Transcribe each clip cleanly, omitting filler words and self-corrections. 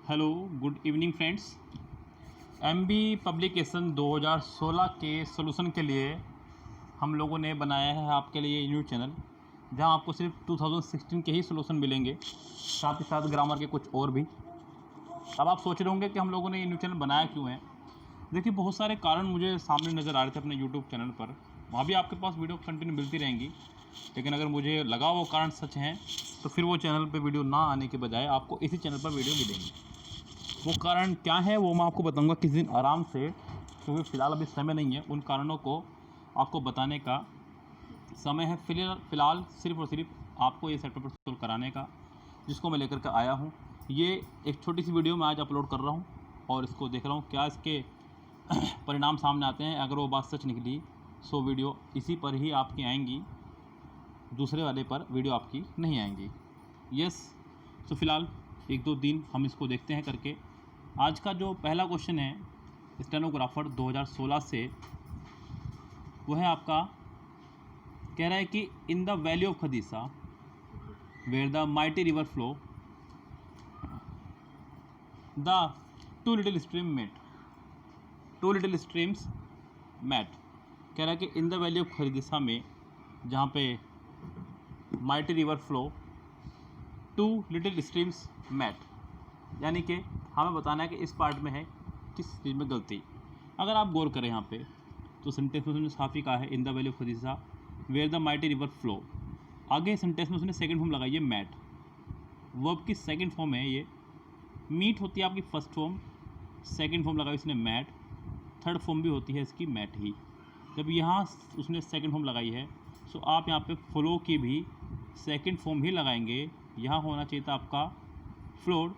Hello, good evening friends. MB publication 2016 के solution के लिए हम लोगों ने बनाया है आपके लिए न्यू चैनल, जहां आपको सिर्फ 2016 के ही सॉल्यूशन मिलेंगे, साथ ही साथ ग्रामर के कुछ और भी। अब आप सोच रहे होंगे कि हम लोगों ने ये न्यू चैनल बनाया क्यों है। देखिए, बहुत सारे कारण मुझे सामने नज़र आ रहे थे अपने यूट्यूब चैनल पर। वहाँ भी आपके पास वीडियो कंटिन्यू मिलती रहेंगी, लेकिन अगर मुझे लगा वो कारण सच हैं तो फिर वो चैनल पे वीडियो ना आने के बजाय आपको इसी चैनल पर वीडियो मिलेंगी। वो कारण क्या है वो मैं आपको बताऊंगा किस दिन आराम से, क्योंकि फ़िलहाल अभी समय नहीं है उन कारणों को आपको बताने का। समय है फ़िलहाल सिर्फ़ और सिर्फ आपको ये सेटअप इंस्टॉल कराने का, जिसको मैं लेकर के आया हूँ। ये एक छोटी सी वीडियो मैं आज अपलोड कर रहा हूँ और इसको देख रहा हूँ क्या इसके परिणाम सामने आते हैं। अगर वो बात सच निकली सो वीडियो इसी पर ही आपकी आएंगी, दूसरे वाले पर वीडियो आपकी नहीं आएंगी। यस, तो फ़िलहाल 1-2 दिन हम इसको देखते हैं करके। आज का जो पहला क्वेश्चन है स्टेनोग्राफर 2016 से, वो है आपका, कह रहा है कि in the valley of Kadisha where the mighty river flow the two little streams met. कह रहा है कि in the valley of Kadisha में, जहाँ पे mighty river flow, two little streams met, यानी कि हमें बताना है कि इस पार्ट में है किस चीज़ में गलती। अगर आप गौर करें यहाँ पे तो सेंटेंस में उसने साफ़ी कहा है in the valley of Kadisha where the mighty river flow. आगे सेंटेंस में उसने सेकंड फॉर्म लगाई है मैट। वर्ब की सेकंड फॉर्म है ये। मीट होती है आपकी फर्स्ट फॉर्म, सेकंड फॉर्म लगाई उसने मैट, थर्ड फॉर्म भी होती है इसकी मैट ही। जब यहाँ उसने सेकंड फॉर्म लगाई है तो आप यहाँ पे फ्लो की भी सेकंड फॉर्म ही लगाएंगे। यहाँ होना चाहिए था आपका फ्लोड,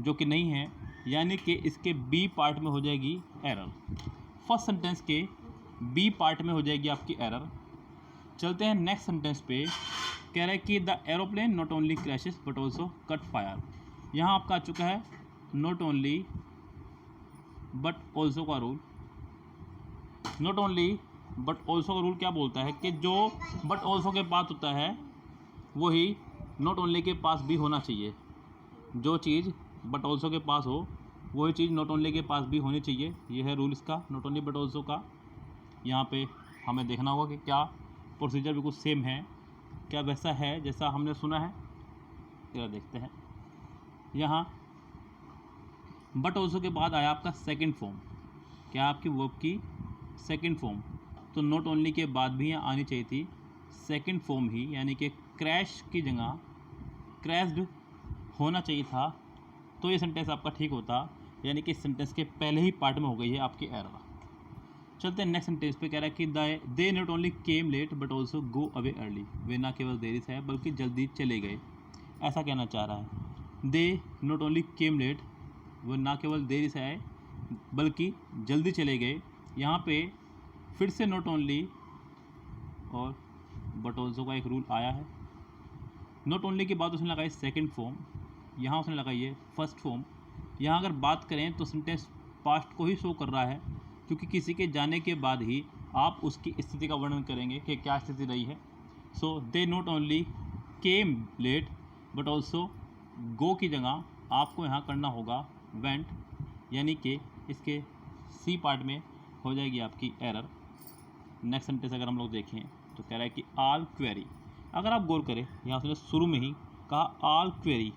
जो कि नहीं है, यानी कि इसके बी पार्ट में हो जाएगी एरर। फर्स्ट सेंटेंस के बी पार्ट में हो जाएगी आपकी एरर। चलते हैं नेक्स्ट सेंटेंस पे। कह रहा है कि the aeroplane not only crashes but also cut fire. यहाँ आपका आ चुका है नॉट ओनली बट ऑल्सो का rule. Not only but also का रूल क्या बोलता है कि जो बट ऑल्सो के पास होता है वही नॉट ओनली के पास भी होना चाहिए। जो चीज़ बट ऑल्सो के पास हो वही चीज़ नॉट ओनली के पास भी होनी चाहिए। यह है रूल इसका, नॉट ओनली बट ऑल्सो का। यहाँ पे हमें देखना होगा कि क्या प्रोसीजर बिल्कुल सेम है, क्या वैसा है जैसा हमने सुना है। जरा देखते हैं। यहाँ बट ऑल्सो के बाद आया आपका सेकंड फॉर्म। क्या आपकी वर्ब की सेकंड फॉर्म, तो नॉट ओनली के बाद भी यहाँ आनी चाहिए थी सेकंड फॉर्म ही, यानी कि क्रैश की जगह क्रैश्ड होना चाहिए था, तो ये सेंटेंस आपका ठीक होता। यानी कि इस सेंटेंस के पहले ही पार्ट में हो गई है आपकी एरर। चलते हैं नेक्स्ट सेंटेंस पे। कह रहा है कि they not only came late but also go away early. वे ना केवल देरी से है बल्कि जल्दी चले गए। ऐसा कहना चाह रहा है। They not only came late, वो ना केवल देरी से आए बल्कि जल्दी चले गए। यहाँ पे फिर से नॉट ओनली और बट ऑल्सो का एक रूल आया है। नॉट ओनली के बाद उसने लगाई सेकेंड फॉर्म, यहाँ उसने लगाई है फर्स्ट फॉर्म। यहाँ अगर बात करें तो सेंटेंस पास्ट को ही शो कर रहा है, क्योंकि किसी के जाने के बाद ही आप उसकी स्थिति का वर्णन करेंगे कि क्या स्थिति रही है। So they not only came late but also go की जगह आपको यहाँ करना होगा वेंट, यानी कि इसके सी पार्ट में हो जाएगी आपकी एरर। नेक्स्ट सेंटेंस अगर हम लोग देखें तो कह रहा है कि आल क्वेरी। अगर आप गौर करें यहाँ उसने शुरू में ही कहा all query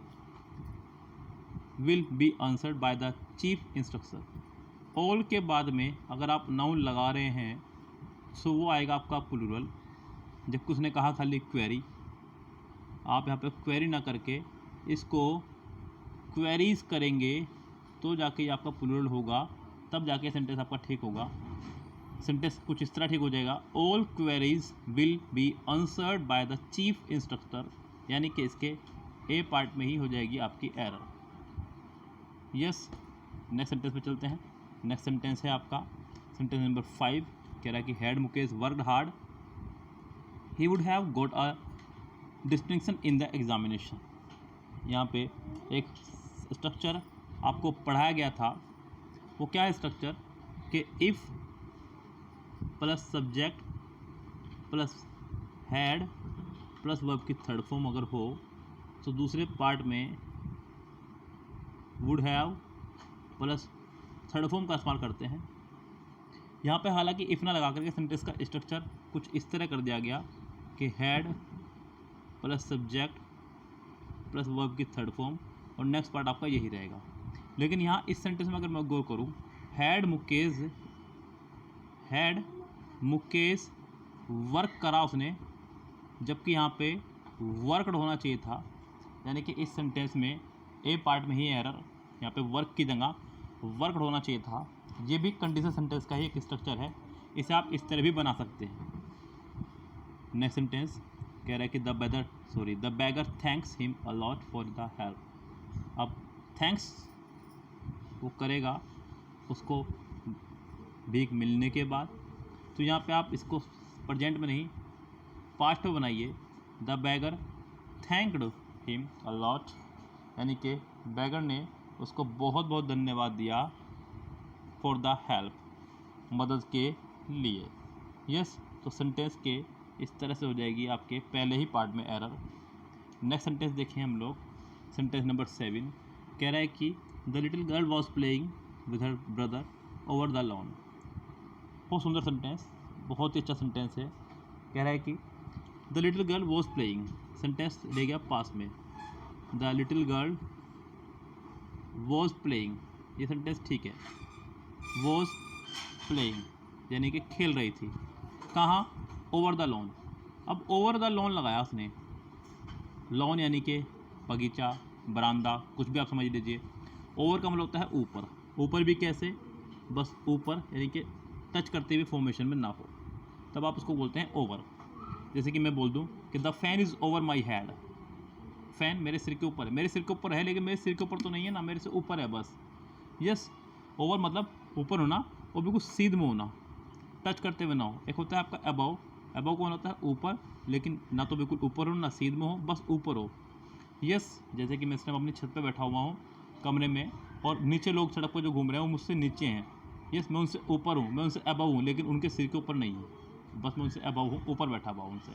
will be answered by the chief instructor. All के बाद में अगर आप नाउन लगा रहे हैं सो वो आएगा आपका प्लूरल, जबकि उसने कहा खाली क्वेरी। आप यहाँ पे क्वेरी ना करके इसको क्वेरीज करेंगे तो जाके आपका प्लूरल होगा, तब जाके सेंटेंस आपका ठीक होगा। सेंटेंस कुछ इस तरह ठीक हो जाएगा, all queries will be answered by the chief instructor, यानी कि इसके ए पार्ट में ही हो जाएगी आपकी एरर। यस, नेक्स्ट सेंटेंस पे चलते हैं। नेक्स्ट सेंटेंस है आपका सेंटेंस नंबर 5। कह रहा है कि had Mukesh worked hard he would have got a distinction in the examination. यहाँ पे एक स्ट्रक्चर आपको पढ़ाया गया था। वो क्या है स्ट्रक्चर कि if plus subject plus had plus verb की थर्ड फॉर्म अगर हो तो दूसरे पार्ट में would have plus third form का इस्तेमाल करते हैं। यहाँ पे हालांकि इफ ना लगा करके सेंटेंस का स्ट्रक्चर कुछ इस तरह कर दिया गया कि had plus subject plus verb की थर्ड फॉर्म और नेक्स्ट पार्ट आपका यही रहेगा। लेकिन यहाँ इस सेंटेंस में अगर मैं गौर करूँ, हैड मुकेश वर्क करा उसने, जबकि यहाँ पे वर्कड होना चाहिए था, यानी कि इस सेंटेंस में ए पार्ट में ही एरर, यहाँ पे वर्क की जगह वर्कड होना चाहिए था। ये भी कंडीशन सेंटेंस का ही एक स्ट्रक्चर है, इसे आप इस तरह भी बना सकते हैं। नेक्स्ट सेंटेंस कह रहा है कि the bagger thanks him a lot for the help. अब थैंक्स वो करेगा उसको भीख मिलने के बाद, तो यहाँ पे आप इसको प्रेजेंट में नहीं पास्ट में बनाइए। The bagger thanked him a lot, यानी कि बैगर ने उसको बहुत बहुत धन्यवाद दिया फॉर द हेल्प, मदद के लिए। यस, तो सेंटेंस के इस तरह से हो जाएगी आपके पहले ही पार्ट में एरर। नेक्स्ट सेंटेंस देखें हम लोग, सेंटेंस नंबर 7 कह रहा है कि the little girl was playing with her brother over the lawn. बहुत सुंदर सेंटेंस, बहुत ही अच्छा सेंटेंस है। कह रहा है कि the little girl was playing, sentence ले गया पास में, the little girl was playing, ये सेंटेंस ठीक है। वॉज प्लेइंग यानी कि खेल रही थी, कहाँ? Over the lawn. अब ओवर द लॉन लगाया उसने, लॉन यानी कि बगीचा, बरामदा, कुछ भी आप समझ लीजिए। ओवर का मतलब होता है ऊपर, ऊपर भी कैसे? बस ऊपर यानी कि टच करते हुए फॉर्मेशन में ना हो, तब आप उसको बोलते हैं ओवर। जैसे कि मैं बोल दूं कि the fan is over my head, fan मेरे सिर के ऊपर है, मेरे सिर के ऊपर है लेकिन मेरे सिर के ऊपर तो नहीं है ना, मेरे से ऊपर है बस। यस, ओवर मतलब ऊपर होना और बिल्कुल सीध में होना, टच करते हुए ना हो। एक होता है आपका अबव, अबव कौन होता है? ऊपर, लेकिन ना तो बिल्कुल ऊपर हो ना सीध में हो, बस ऊपर हो। यस, जैसे कि मैं इस टाइम अपनी छत पे बैठा हुआ हूँ कमरे में, और नीचे लोग सड़क पर जो घूम रहे हैं वो मुझसे नीचे हैं। यस, मैं उनसे ऊपर हूँ, मैं उनसे अबव हूँ, लेकिन उनके सिर के ऊपर नहीं हूँ, बस मैं उनसे अबव हूँ, ऊपर बैठा हुआ हूँ उनसे।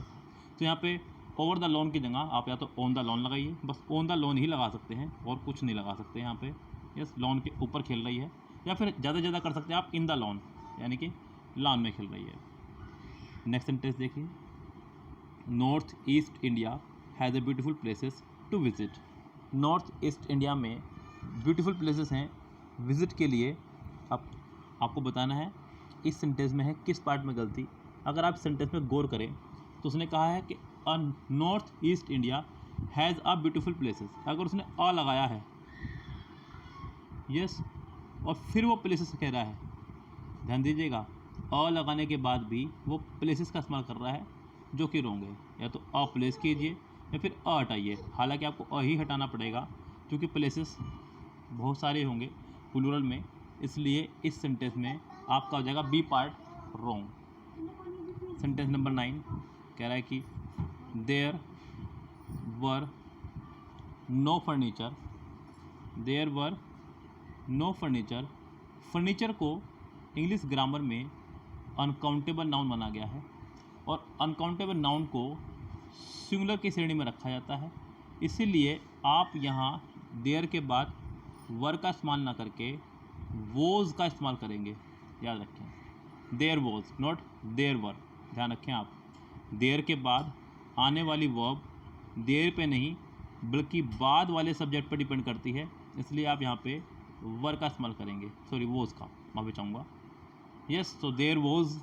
तो यहाँ पे ओवर द लॉन की जगह आप या तो ऑन द लॉन लगाइए, बस ऑन द लॉन ही लगा सकते हैं और कुछ नहीं लगा सकते यहाँ पे। यस, लॉन के ऊपर खेल रही है, या फिर ज़्यादा से ज़्यादा कर सकते हैं आप इन द लॉन, यानी कि लॉन में खेल रही है। नेक्स्ट सेंटेंस देखिए, north east India has a beautiful places to visit. North east India में ब्यूटीफुल प्लेसेस हैं विज़िट के लिए। अब आपको बताना है इस सेंटेंस में है किस पार्ट में गलती। अगर आप सेंटेंस में गौर करें तो उसने कहा है कि north east India has a beautiful places, अगर उसने अ लगाया है, यस, और फिर वो प्लेसेस कह रहा है, ध्यान दीजिएगा, अ लगाने के बाद भी वो प्लेसेस का इस्तेमाल कर रहा है, जो कि रॉन्ग है। या तो अ प्लेस कीजिए या फिर अ हटाइए, हालांकि आपको अ ही हटाना पड़ेगा क्योंकि प्लेसेस बहुत सारे होंगे प्लूरल में, इसलिए इस सेंटेंस में आपका हो जाएगा B part wrong. Sentence number 9 कह रहा है कि there were no furniture, there were no furniture. Furniture को इंग्लिश ग्रामर में अनकाउंटेबल नाउन माना गया है, और अनकाउंटेबल नाउन को सिंगुलर की श्रेणी में रखा जाता है, इसीलिए आप यहाँ देयर के बाद वर का इस्तेमाल ना करके वोज का इस्तेमाल करेंगे, याद रखें। There was, not there were, ध्यान रखें आप। देयर के बाद आने वाली वर्ब देयर पे नहीं बल्कि बाद वाले सब्जेक्ट पर डिपेंड करती है, इसलिए आप यहाँ पे वर का इस्तेमाल करेंगे, सॉरी वोज का, माफ़ी चाहूँगा। यस, तो there was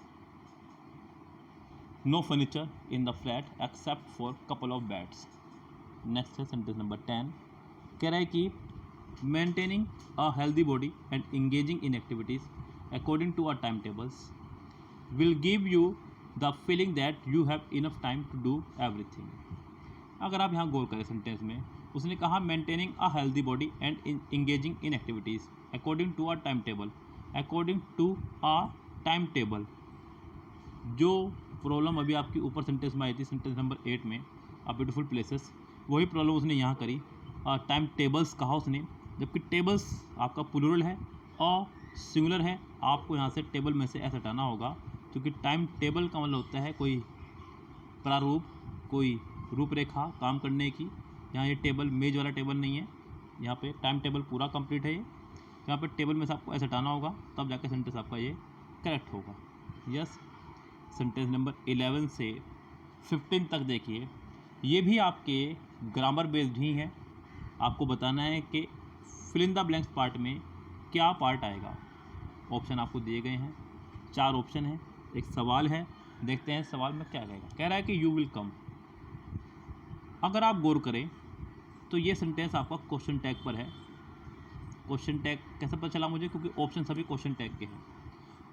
no furniture in the flat except for couple of beds. Next है सेंटेंस नंबर 10 कह रहा है कि maintaining a healthy body and engaging in activities according to our time tables will give you the feeling that you have enough time to do everything. अगर आप यहाँ गौर करें सेंटेंस में, उसने कहा maintaining a healthy body and engaging in activities according to our time table, according to a time table. जो problem अभी आपकी ऊपर सेंटेंस में आई थी सेंटेंस नंबर 8 में, अ ब्यूटीफुल प्लेसेस, वही प्रॉब्लम उसने यहाँ करी, टाइम टेबल्स कहा उसने, जबकि टेबल्स आपका प्लूरल है और सिंगुलर है। आपको यहाँ से टेबल में से ऐसा हटाना होगा, क्योंकि टाइम टेबल का मतलब होता है कोई प्रारूप, कोई रूपरेखा काम करने की। यहाँ ये टेबल मेज वाला टेबल नहीं है, यहाँ पे टाइम टेबल पूरा कंप्लीट है ये। यहाँ पे टेबल में से आपको ऐसे हटाना होगा, तब जाके सेंटेंस आपका ये करेक्ट होगा। यस, सेंटेंस नंबर 11 से 15 तक देखिए, ये भी आपके ग्रामर बेस्ड ही है। आपको बताना है कि fill in the blanks part में क्या पार्ट आएगा। ऑप्शन आपको दिए गए हैं, 4 ऑप्शन हैं, एक सवाल है। देखते हैं सवाल में क्या कहेगा। कह रहा है कि यू विल कम। अगर आप गौर करें तो ये सेंटेंस आपका क्वेश्चन टैग पर है। क्वेश्चन टैग कैसे पता चला मुझे? क्योंकि ऑप्शन सभी क्वेश्चन टैग के हैं।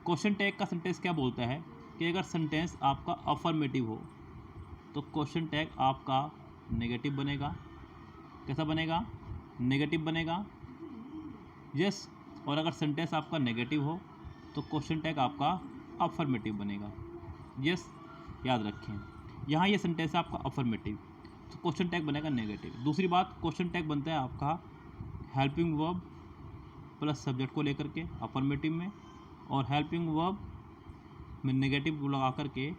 क्वेश्चन टैग का सेंटेंस क्या बोलता है कि अगर सेंटेंस आपका अफर्मेटिव हो तो क्वेश्चन टैग आपका नेगेटिव बनेगा। कैसा बनेगा? नेगेटिव बनेगा। यस, और अगर सेंटेंस आपका नेगेटिव हो तो क्वेश्चन टैग आपका अफर्मेटिव बनेगा। यस, याद रखें, यहाँ ये सेंटेंस है आपका अफर्मेटिव, तो क्वेश्चन टैग बनेगा नेगेटिव। दूसरी बात, क्वेश्चन टैग बनता है आपका हेल्पिंग वर्ब प्लस सब्जेक्ट को लेकर के अफर्मेटिव में, और हेल्पिंग वर्ब में नेगेटिव लगा करके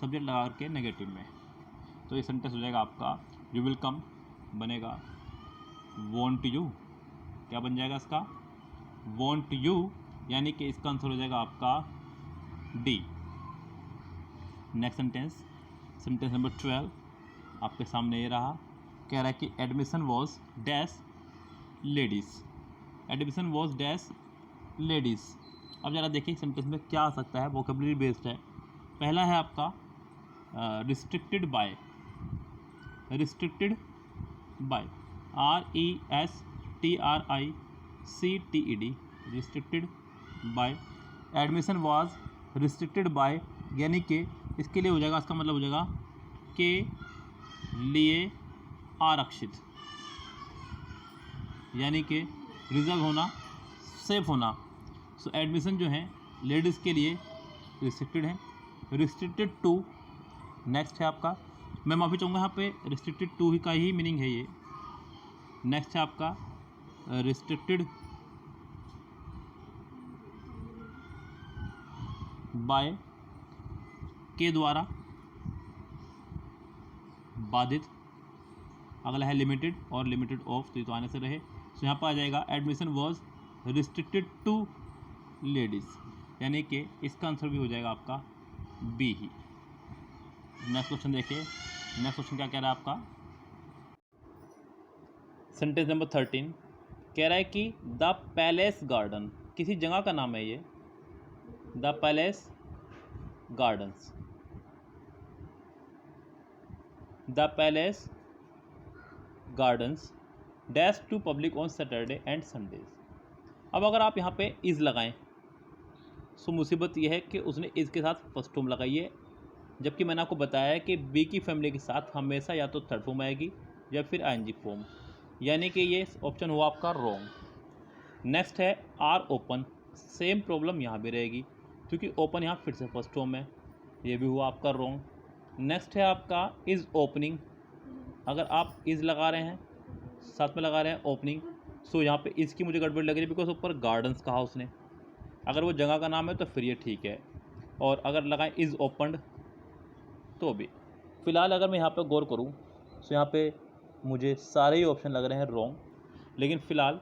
सब्जेक्ट लगा करके नेगेटिव में। तो ये सेंटेंस हो जाएगा आपका यू विल कम बनेगा वॉन्ट यू। क्या बन जाएगा इसका? वॉन्ट यू, यानी कि इसका आंसर हो जाएगा आपका D. Next sentence, sentence number 12 आपके सामने ये रहा। कह रहा है कि admission was dash ladies. Admission was dash ladies. अब ज़रा देखिए सेंटेंस में क्या आ सकता है, वोकेबलरी बेस्ड है। पहला है आपका restricted by. Restricted by, RESTRICTED, restricted by. Admission was restricted by, यानी कि इसके लिए हो जाएगा, इसका मतलब हो जाएगा के लिए आरक्षित, यानी कि रिजर्व होना, सेफ होना। सो एडमिशन जो है लेडीज़ के लिए रिस्ट्रिक्टेड है। रिस्ट्रिक्टेड टू नेक्स्ट है आपका, मैं माफ़ी चाहूँगा यहाँ पे रिस्ट्रिक्टेड टू ही का ही मीनिंग है ये। नेक्स्ट है आपका रिस्ट्रिक्टेड बाय, के द्वारा बाधित। अगला है लिमिटेड और लिमिटेड ऑफ, तो ये तो आने से रहे। तो यहाँ पर आ जाएगा admission was restricted to ladies, यानी कि इसका आंसर भी हो जाएगा आपका बी ही। नेक्स्ट क्वेश्चन देखिए, नेक्स्ट क्वेश्चन क्या कह रहा है आपका? सेंटेंस नंबर 13 कह रहा है कि द पैलेस गार्डन, किसी जगह का नाम है ये, the palace gardens. The palace gardens dash to public on Saturday and Sundays. अब अगर आप यहाँ पे इज़ लगाएं सो मुसीबत यह है कि उसने इज़ के साथ फर्स्ट फॉर्म लगाई है, जबकि मैंने आपको बताया है कि बी की फैमिली के साथ हमेशा या तो थर्ड फॉर्म आएगी या फिर आईएनजी फॉर्म, यानी कि ये ऑप्शन हुआ आपका रॉन्ग। नेक्स्ट है आर ओपन, सेम प्रॉब्लम यहाँ भी रहेगी क्योंकि ओपन यहाँ फिर से फर्स्ट फॉर्म है, ये भी हुआ आपका रॉन्ग। नेक्स्ट है आपका इज़ ओपनिंग, अगर आप इज़ लगा रहे हैं साथ में लगा रहे हैं ओपनिंग, सो यहाँ पे इसकी मुझे गड़बड़ लग रही है बिकॉज ऊपर गार्डन्स कहा उसने। अगर वो जगह का नाम है तो फिर ये ठीक है, और अगर लगाएं इज़ ओपनड तो भी। फ़िलहाल अगर मैं यहाँ पे गौर करूँ तो यहाँ पे मुझे सारे ही ऑप्शन लग रहे हैं रॉन्ग, लेकिन फ़िलहाल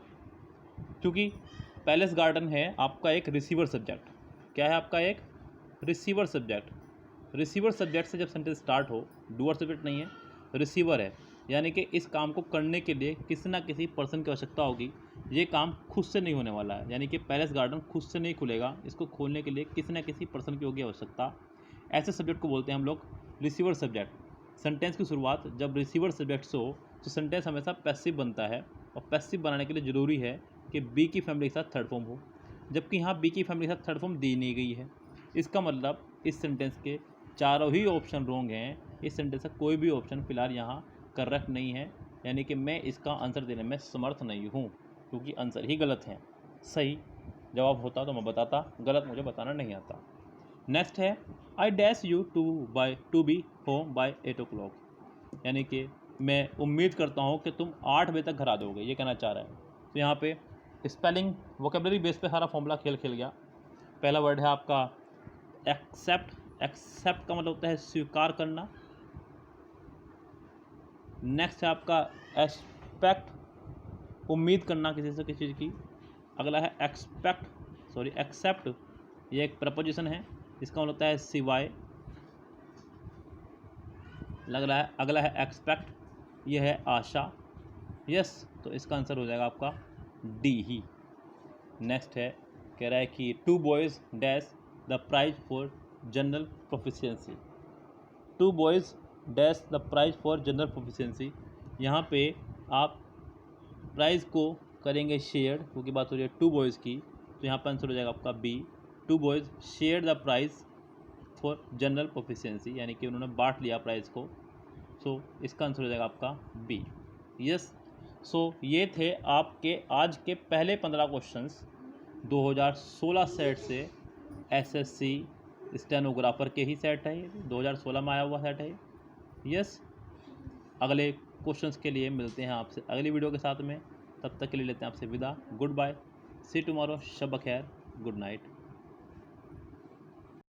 क्योंकि पैलेस गार्डन है आपका एक रिसीवर सब्जेक्ट। क्या है आपका? एक रिसीवर सब्जेक्ट। रिसीवर सब्जेक्ट से जब सेंटेंस स्टार्ट हो, डूअर सब्जेक्ट नहीं है, रिसीवर है, यानी कि इस काम को करने के लिए किसी ना किसी पर्सन की आवश्यकता होगी। ये काम खुद से नहीं होने वाला है, यानी कि पैलेस गार्डन खुद से नहीं खुलेगा, इसको खोलने के लिए किसी ना किसी पर्सन की होगी आवश्यकता। ऐसे सब्जेक्ट को बोलते हैं हम लोग रिसीवर सब्जेक्ट। सेंटेंस की शुरुआत जब रिसीवर सब्जेक्ट से हो तो सेंटेंस हमेशा पैसिव बनता है, और पैसिव बनाने के लिए ज़रूरी है कि बी की फैमिली के साथ थर्ड फॉर्म हो, जबकि यहाँ बी की फैमिली के साथ थर्ड फॉर्म दी नहीं गई है। इसका मतलब इस सेंटेंस के चारों ही ऑप्शन रॉन्ग हैं। इस सेंटेंस का कोई भी ऑप्शन फ़िलहाल यहाँ करेक्ट नहीं है, यानी कि मैं इसका आंसर देने में समर्थ नहीं हूँ, क्योंकि आंसर ही गलत हैं। सही जवाब होता तो मैं बताता, गलत मुझे बताना नहीं आता। नेक्स्ट है I dash you to be home by 8 o'clock, यानी कि मैं उम्मीद करता हूँ कि तुम 8 बजे तक घर आ जाओगे, ये कहना चाह रहा है। तो यहाँ पे स्पेलिंग वोकेबलरी बेस पे सारा फॉर्मूला खेल गया। पहला वर्ड है आपका एक्सेप्ट। एक्सेप्ट का मतलब होता है स्वीकार करना। नेक्स्ट है आपका एस्पेक्ट। उम्मीद करना किसी से किसी चीज़ की। अगला है एक्सेप्ट, ये एक प्रपोजिशन है, इसका मतलब होता है सिवाय। अगला है एक्सपेक्ट, ये है आशा। यस, तो इसका आंसर हो जाएगा आपका डी ही। नेक्स्ट है, कह रहा है कि 2 boys dash the prize for general proficiency. 2 boys dash the prize for general proficiency. यहाँ पे आप प्राइज़ को करेंगे शेयर, क्योंकि बात हो रही है 2 boys की, तो यहाँ पर आंसर हो जाएगा आपका B. 2 boys share the prize for general proficiency, यानी कि उन्होंने बांट लिया प्राइज़ को। सो इसका आंसर हो जाएगा आपका बी। यस, सो ये थे आपके आज के पहले 15 क्वेश्चंस 2016 सेट से। एसएससी स्टेनोग्राफर के ही सेट है, 2016 में आया हुआ सेट है। यस, अगले क्वेश्चंस के लिए मिलते हैं आपसे अगली वीडियो के साथ में। तब तक के लिए लेते हैं आपसे विदा। गुड बाय, सी टुमारो, शब खैर, गुड नाइट।